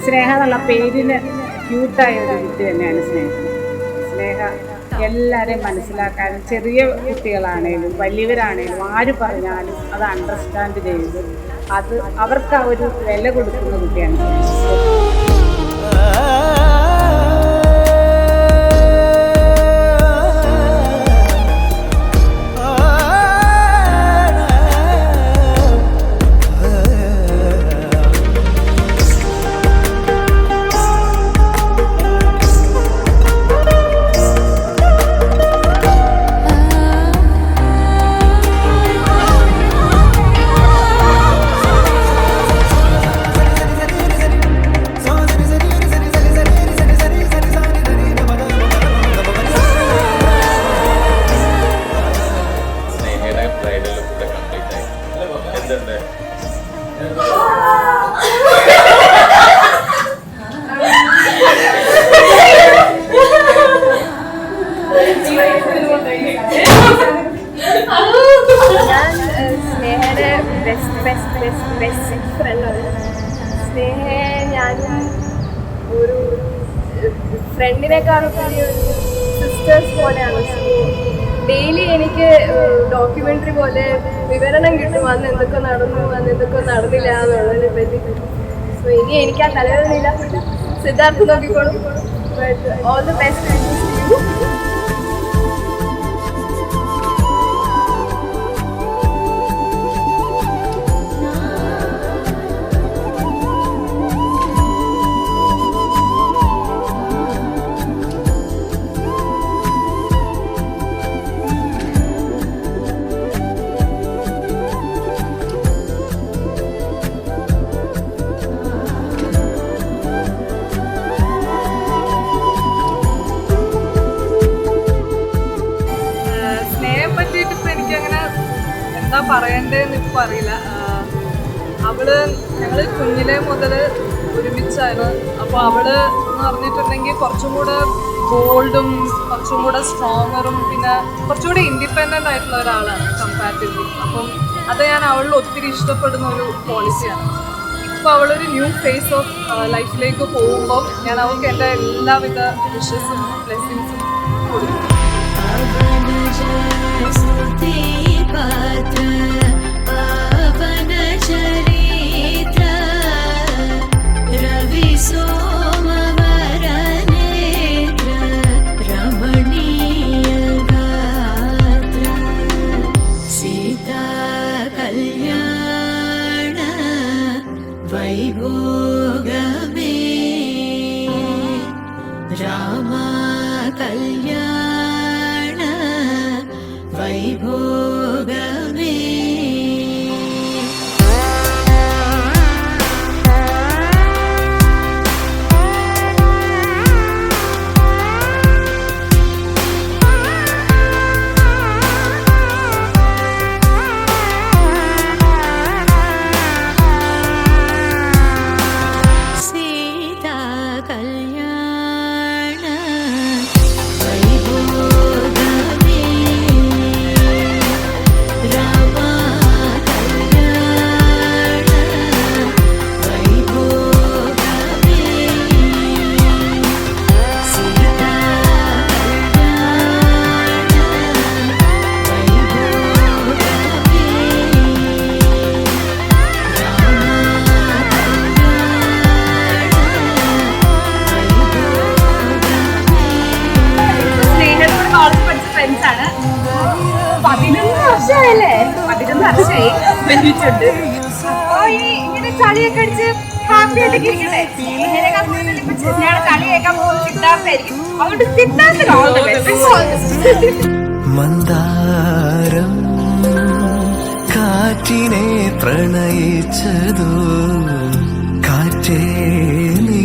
സ്നേഹ എന്നുള്ള പേരിന് ക്യൂട്ടായ ഒരു കുട്ടി തന്നെയാണ് സ്നേഹ. എല്ലാവരെയും മനസ്സിലാക്കാനും ചെറിയ കുട്ടികളാണേലും വലിയവരാണേലും ആര് പറഞ്ഞാലും അത് അണ്ടർസ്റ്റാൻഡ് ചെയ്ത് അത് അവർക്ക് ആ ഒരു വില കൊടുക്കുന്ന കുട്ടിയാണ് സ്നേഹയുടെ ബെസ്റ്റ് ഫ്രണ്ടാണ്. സ്നേഹയെ ഞാൻ ഒരു ഫ്രണ്ടിനെക്കാളും ഒരു സിസ്റ്റേഴ്സ് പോലെയാണ്. ഡെയിലി എനിക്ക് ഡോക്യുമെൻ്ററി പോലെ വിവരണം കിട്ടും, അന്ന് എന്തൊക്കെ നടന്നു, അന്ന് എന്തൊക്കെ നടന്നില്ല എന്നുള്ളതിനെ പറ്റി. സോ ഇനി എനിക്ക് ആ തലവേദനയില്ല. സിദ്ധാർത്ഥ് നോക്കിക്കോളും. But all the best. എന്താ പറയണ്ടേന്ന് ഇപ്പം അറിയില്ല. ഞങ്ങൾ കുഞ്ഞിലെ മുതൽ ഒരുമിച്ചായിരുന്നു. അപ്പോൾ അവള് എന്ന് പറഞ്ഞിട്ടുണ്ടെങ്കിൽ കുറച്ചും കൂടെ ബോൾഡും കുറച്ചും കൂടെ സ്ട്രോങ്ങറും പിന്നെ കുറച്ചുകൂടി ഇൻഡിപെൻഡൻ്റ് ആയിട്ടുള്ള ഒരാളാണ് കമ്പാരിറ്റീവ്ലി. അപ്പം അത് ഞാൻ അവളിൽ ഒത്തിരി ഇഷ്ടപ്പെടുന്ന ഒരു പോളിസിയാണ്. ഇപ്പോൾ അവളൊരു ന്യൂ ഫേസ് ഓഫ് ലൈഫിലേക്ക് പോകുമ്പോൾ ഞാൻ അവൾക്ക് എൻ്റെ എല്ലാവിധ വിഷസും ബ്ലെസ്സിങ്സും കൊടുക്കും. വൈഭോഗമേ രാമ കല്യാണ വൈഭോഗമേ. ഫ്രണ്ട്സാണ്. 11 വർഷമായല്ലേ? 11 വർഷമായി ബന്ധിച്ചുണ്ട്. അപ്പോൾ ഇങ്ങനെ ചളിയൊക്കെ അടിച്ച് ഹാപ്പി ആയിട്ടൊക്കെ ഇരിക്കട്ടെ. ഇതിനേക്കാൾ കൂടുതൽ ഞാൻ കളി കേൾക്കാൻ പോകുന്നത് സിദ്ധാർത്ഥായിരിക്കും. അതുകൊണ്ട് സിദ്ധാർത്ഥിന് ഓൾ ദി ബെസ്റ്റ്. മന്ദാരം കാറ്റിനെ പ്രണയിച്ചതോ കാറ്റേ നീ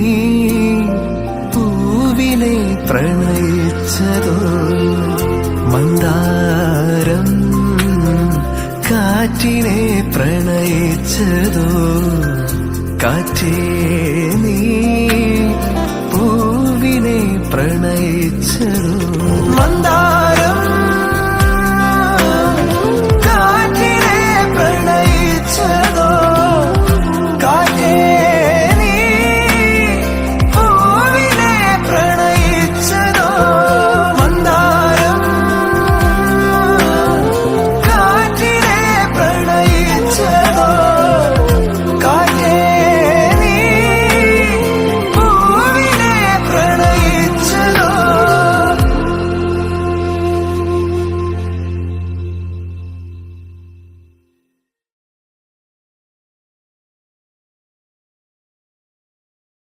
പൂവിനെ പ്രണയിച്ചതോ മന്ദാരം കാറ്റിനെ പ്രണയിച്ചതോ കാറ്റേ നീ പൂവിനെ പ്രണയിച്ചതോ മന്ദാരം